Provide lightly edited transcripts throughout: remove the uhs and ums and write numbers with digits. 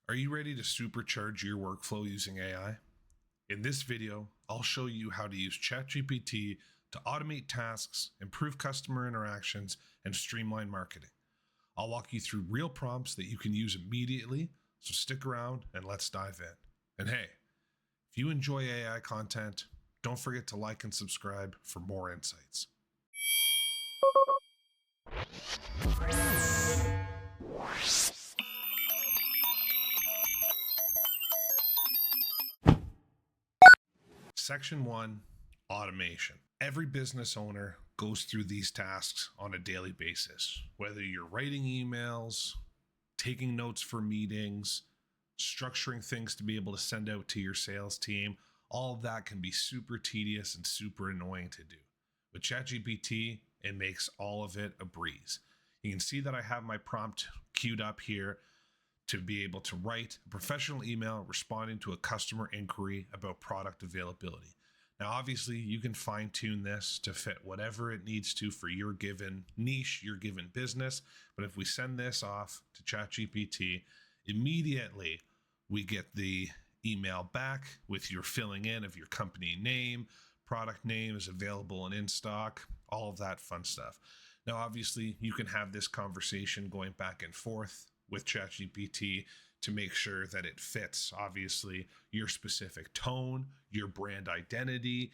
Are you ready to supercharge your workflow using AI? In this video, I'll show you how to use ChatGPT to automate tasks, improve customer interactions, and streamline marketing. I'll walk you through real prompts that you can use immediately, so stick around and let's dive in. And hey, if you enjoy AI content, don't forget to like and subscribe for more insights. Section 1, automation. Every business owner goes through these tasks on a daily basis, whether you're writing emails, taking notes for meetings, structuring things to be able to send out to your sales team. All of that can be super tedious and super annoying to do. With ChatGPT, it makes all of it a breeze. You can see that I have my prompt queued up here to be able to write a professional email responding to a customer inquiry about product availability. Now, obviously, you can fine tune this to fit whatever it needs to for your given niche, your given business. But if we send this off to ChatGPT, immediately we get the email back with your filling in of your company name, product name is available and in stock, all of that fun stuff. Now, obviously, you can have this conversation going back and forth with ChatGPT to make sure that it fits, obviously, your specific tone, your brand identity,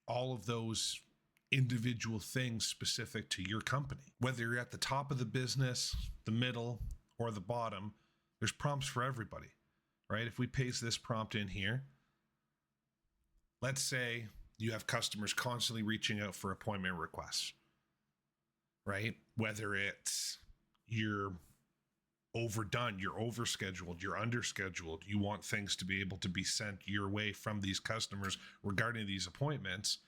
all of those individual things specific to your company. Whether you're at the top of the business, the middle, or the bottom, there's prompts for everybody, right? If we paste this prompt in here, let's say you have customers constantly reaching out for appointment requests, right? Whether it's you're overdone, you're overscheduled, you're underscheduled, you want things to be able to be sent your way from these customers regarding these appointments.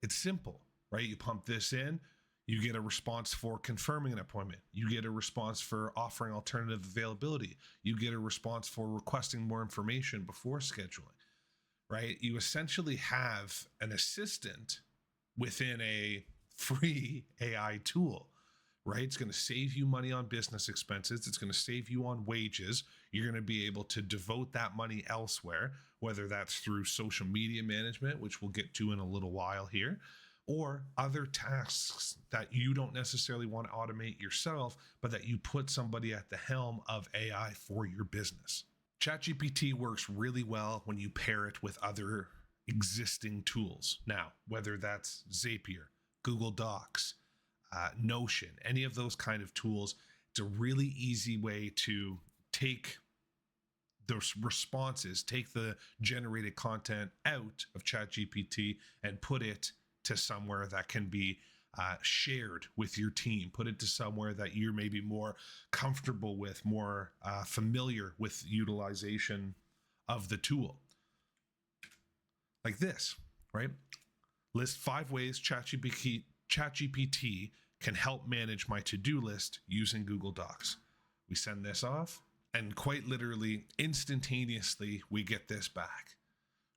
It's simple, right? You pump this in, you get a response for confirming an appointment. You get a response for offering alternative availability. You get a response for requesting more information before scheduling, right? You essentially have an assistant within a free AI tool, right? It's going to save you money on business expenses. It's going to save you on wages. You're going to be able to devote that money elsewhere, whether that's through social media management, which we'll get to in a little while here, or other tasks that you don't necessarily want to automate yourself, but that you put somebody at the helm of AI for your business. ChatGPT works really well when you pair it with other existing tools. Now, whether that's Zapier, Google Docs, Notion, any of those kind of tools, it's a really easy way to take those responses, take the generated content out of ChatGPT and put it to somewhere that can be shared with your team, put it to somewhere that you're maybe more comfortable with, more familiar with utilization of the tool. Like this, right? List 5 ways ChatGPT can help manage my to-do list using Google Docs. We send this off, and quite literally, instantaneously, we get this back,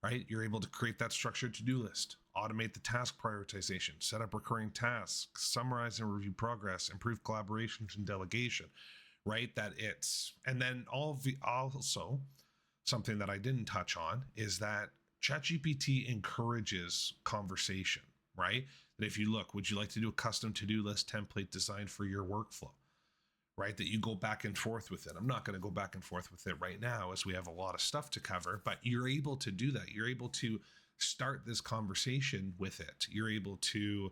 right? You're able to create that structured to-do list, automate the task prioritization, set up recurring tasks, summarize and review progress, improve collaborations and delegation, right? And then also, something that I didn't touch on is that ChatGPT encourages conversation, right? That if you look, would you like to do a custom to-do list template designed for your workflow, right? That you go back and forth with it. I'm not going to go back and forth with it right now as we have a lot of stuff to cover, but you're able to do that. You're able to start this conversation with it. You're able to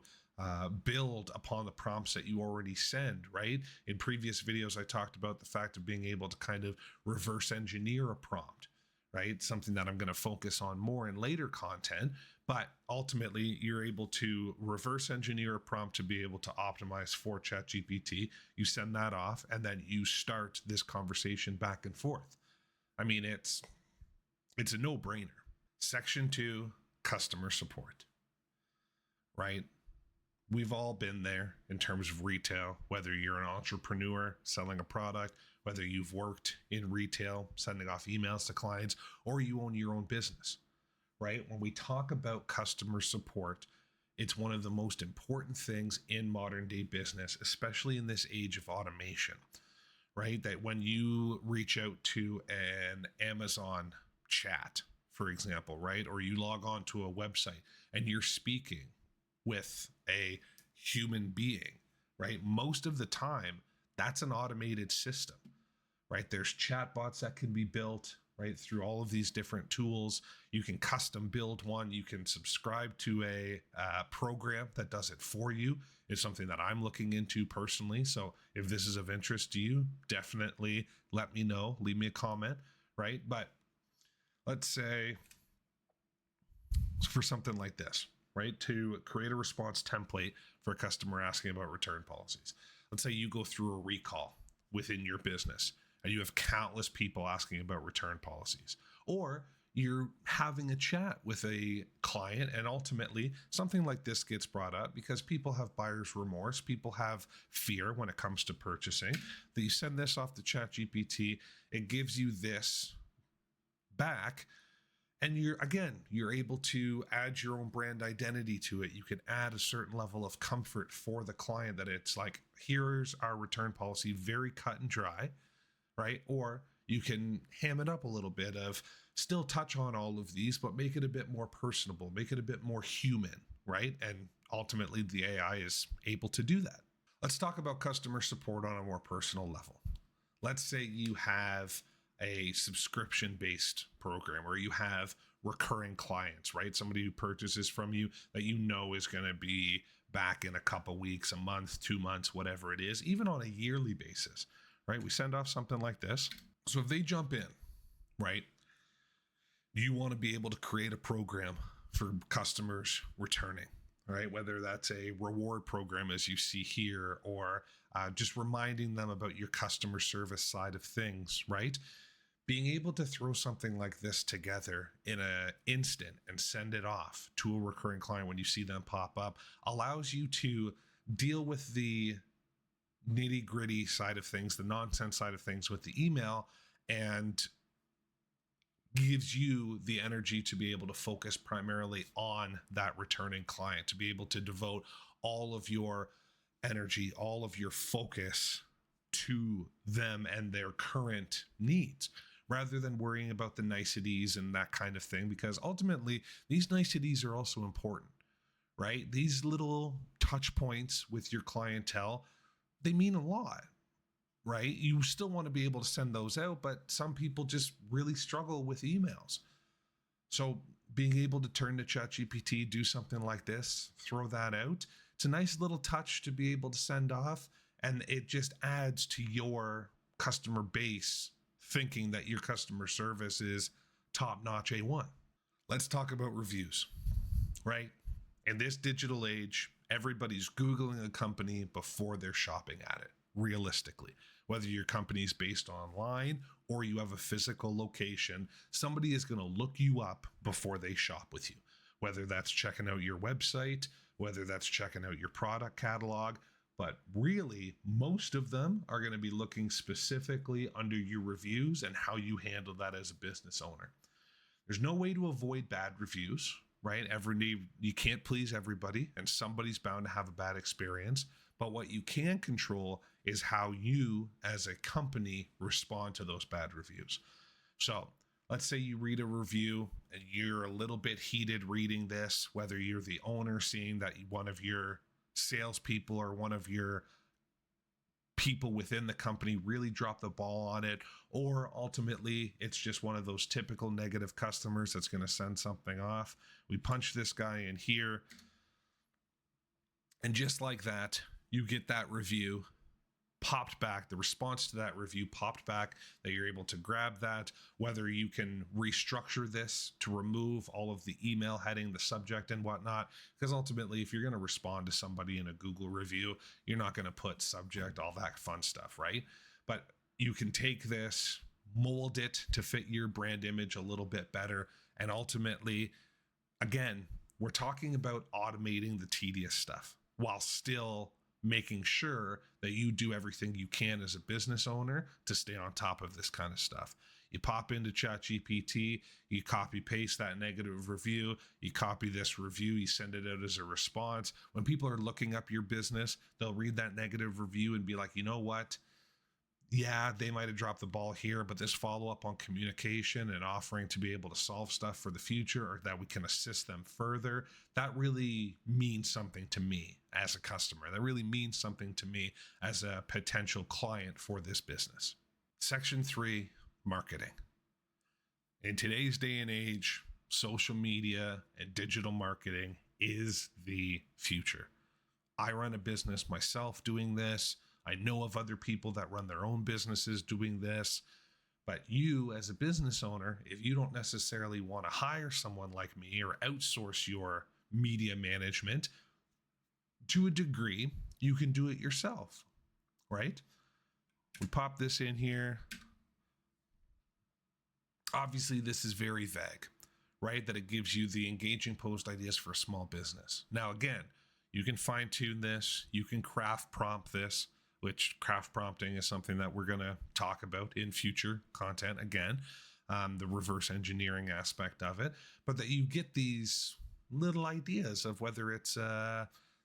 build upon the prompts that you already send, right? In previous videos, I talked about the fact of being able to kind of reverse engineer a prompt, right? Something that I'm going to focus on more in later content, but ultimately you're able to reverse engineer a prompt to be able to optimize for ChatGPT. You send that off and then you start this conversation back and forth. I mean, it's a no-brainer. Section 2, customer support, right? We've all been there in terms of retail, whether you're an entrepreneur selling a product, whether you've worked in retail, sending off emails to clients, or you own your own business, right? When we talk about customer support, it's one of the most important things in modern day business, especially in this age of automation, right? That when you reach out to an Amazon chat, for example, right? Or you log on to a website and you're speaking with a human being, right? Most of the time, that's an automated system, right? There's chatbots that can be built, right? Through all of these different tools. You can custom build one. You can subscribe to a program that does it for you. It's something that I'm looking into personally. So if this is of interest to you, definitely let me know. Leave me a comment, right? But let's say for something like this, right? To create a response template for a customer asking about return policies. Let's say you go through a recall within your business and you have countless people asking about return policies, or you're having a chat with a client and ultimately something like this gets brought up because people have buyer's remorse, people have fear when it comes to purchasing. That you send this off to ChatGPT, it gives you this back, and you're able to add your own brand identity to it. You can add a certain level of comfort for the client that it's like, here's our return policy, very cut and dry, right? Or you can ham it up a little bit of still touch on all of these, but make it a bit more personable, make it a bit more human, right? And ultimately the AI is able to do that. Let's talk about customer support on a more personal level. Let's say you have a subscription-based program where you have recurring clients, right? Somebody who purchases from you that you know is going to be back in a couple weeks, a month, 2 months, whatever it is, even on a yearly basis, right? We send off something like this. So if they jump in, right, you want to be able to create a program for customers returning, right? Whether that's a reward program as you see here, or just reminding them about your customer service side of things, right? Being able to throw something like this together in an instant and send it off to a recurring client when you see them pop up allows you to deal with the nitty gritty side of things, the nonsense side of things with the email, and gives you the energy to be able to focus primarily on that returning client, to be able to devote all of your energy, all of your focus to them and their current needs, rather than worrying about the niceties and that kind of thing, because ultimately these niceties are also important, right? These little touch points with your clientele, they mean a lot, right? You still want to be able to send those out, but some people just really struggle with emails. So being able to turn to ChatGPT, do something like this, throw that out, it's a nice little touch to be able to send off, and it just adds to your customer base thinking that your customer service is top-notch A1. Let's talk about reviews, right? In this digital age, everybody's Googling a company before they're shopping at it, realistically. Whether your company is based online or you have a physical location, somebody is going to look you up before they shop with you. Whether that's checking out your website, whether that's checking out your product catalog, but really most of them are going to be looking specifically under your reviews and how you handle that as a business owner. There's no way to avoid bad reviews, right? You can't please everybody, and somebody's bound to have a bad experience. But what you can control is how you as a company respond to those bad reviews. So let's say you read a review and you're a little bit heated reading this, whether you're the owner seeing that one of your salespeople or one of your people within the company really drop the ball on it, or ultimately it's just one of those typical negative customers that's going to send something off. We punch this guy in here, and just like that, you get that review popped back, the response to that review popped back, that you're able to grab that, whether you can restructure this to remove all of the email heading, the subject and whatnot, because ultimately if you're going to respond to somebody in a Google review, you're not going to put subject, all that fun stuff, right? But you can take this, mold it to fit your brand image a little bit better, and ultimately, again, we're talking about automating the tedious stuff while still making sure that you do everything you can as a business owner to stay on top of this kind of stuff. You pop into ChatGPT, you copy paste that negative review, you copy this review, you send it out as a response. When people are looking up your business, they'll read that negative review and be like, you know what? Yeah, they might have dropped the ball here, but this follow up on communication and offering to be able to solve stuff for the future, or that we can assist them further, that really means something to me as a customer. That really means something to me as a potential client for this business. Section 3, marketing. In today's day and age, social media and digital marketing is the future. I run a business myself doing this. I know of other people that run their own businesses doing this. But you, as a business owner, if you don't necessarily want to hire someone like me or outsource your media management, to a degree, you can do it yourself, right? We pop this in here. Obviously, this is very vague, right? That it gives you the engaging post ideas for a small business. Now, again, you can fine tune this. You can craft prompt this, which craft prompting is something that we're going to talk about in future content again, the reverse engineering aspect of it, but that you get these little ideas of whether it's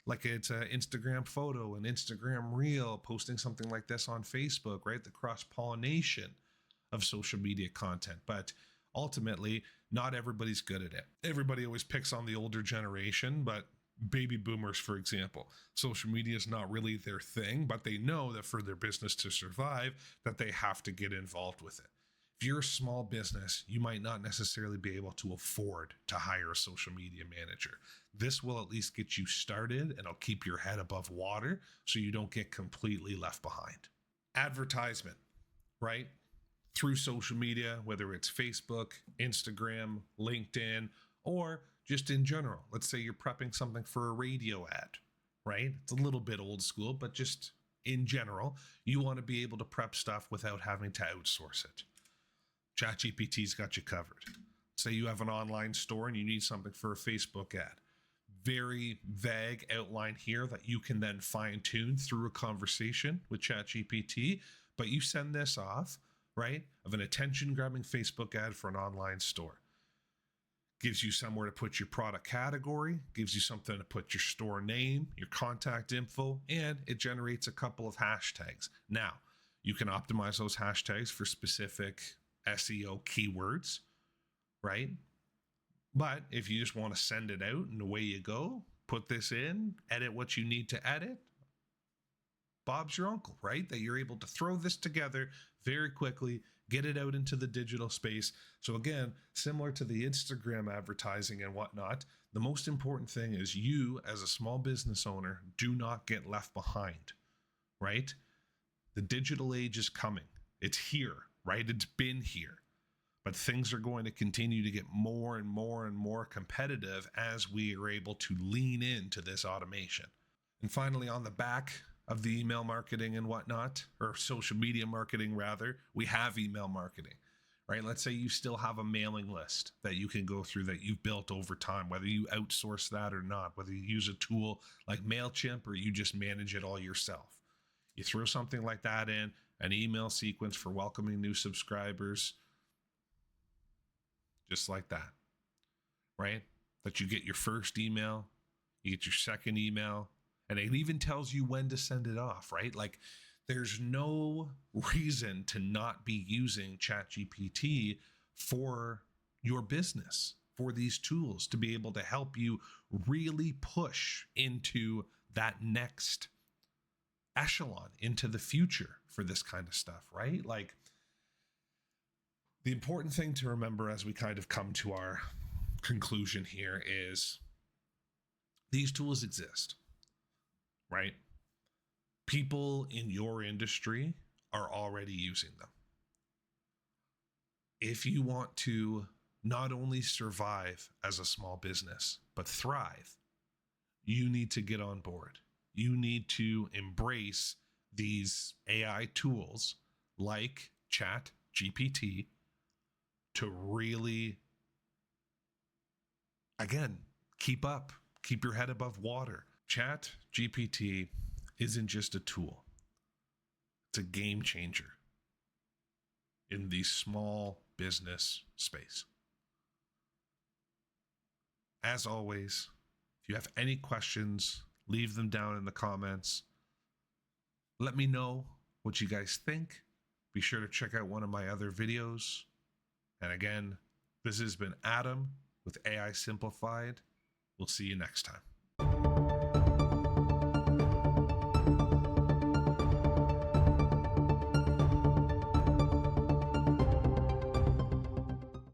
like it's an Instagram photo, an Instagram reel, posting something like this on Facebook, right? The cross-pollination of social media content. But ultimately, not everybody's good at it. Everybody always picks on the older generation, but baby boomers, for example, social media is not really their thing, but they know that for their business to survive, that they have to get involved with it. If you're a small business, you might not necessarily be able to afford to hire a social media manager. This will at least get you started, and it'll keep your head above water so you don't get completely left behind. Advertisement, right? Through social media, whether it's Facebook, Instagram, LinkedIn, or just in general. Let's say you're prepping something for a radio ad, right? It's a little bit old school, but just in general, you want to be able to prep stuff without having to outsource it. ChatGPT's got you covered. Say you have an online store and you need something for a Facebook ad. Very vague outline here that you can then fine tune through a conversation with ChatGPT, but you send this off, right, of an attention grabbing Facebook ad for an online store. Gives you somewhere to put your product category, gives you something to put your store name, your contact info, and it generates a couple of hashtags. Now, you can optimize those hashtags for specific SEO keywords, right? But if you just want to send it out and away you go, put this in, edit what you need to edit, Bob's your uncle, right? That you're able to throw this together very quickly, get it out into the digital space. So again, similar to the Instagram advertising and whatnot, the most important thing is you as a small business owner do not get left behind, right? The digital age is coming. It's here, right? It's been here. But things are going to continue to get more and more and more competitive as we are able to lean into this automation. And finally, on the back of the email marketing and whatnot, or social media marketing rather, we have email marketing, right? Let's say you still have a mailing list that you can go through that you've built over time, whether you outsource that or not, whether you use a tool like MailChimp or you just manage it all yourself. You throw something like that in, an email sequence for welcoming new subscribers, just like that, right? That you get your first email, you get your second email, and it even tells you when to send it off, right? Like there's no reason to not be using ChatGPT for your business, for these tools to be able to help you really push into that next echelon, into the future for this kind of stuff, right? Like the important thing to remember as we kind of come to our conclusion here is these tools exist, right? People in your industry are already using them. If you want to not only survive as a small business, but thrive, you need to get on board. You need to embrace these AI tools like ChatGPT to really, again, keep up, keep your head above water. ChatGPT isn't just a tool. It's a game changer in the small business space. As always, if you have any questions, leave them down in the comments. Let me know what you guys think. be sure to check out one of my other videos. And again, this has been Adam with AI Simplified. We'll see you next time.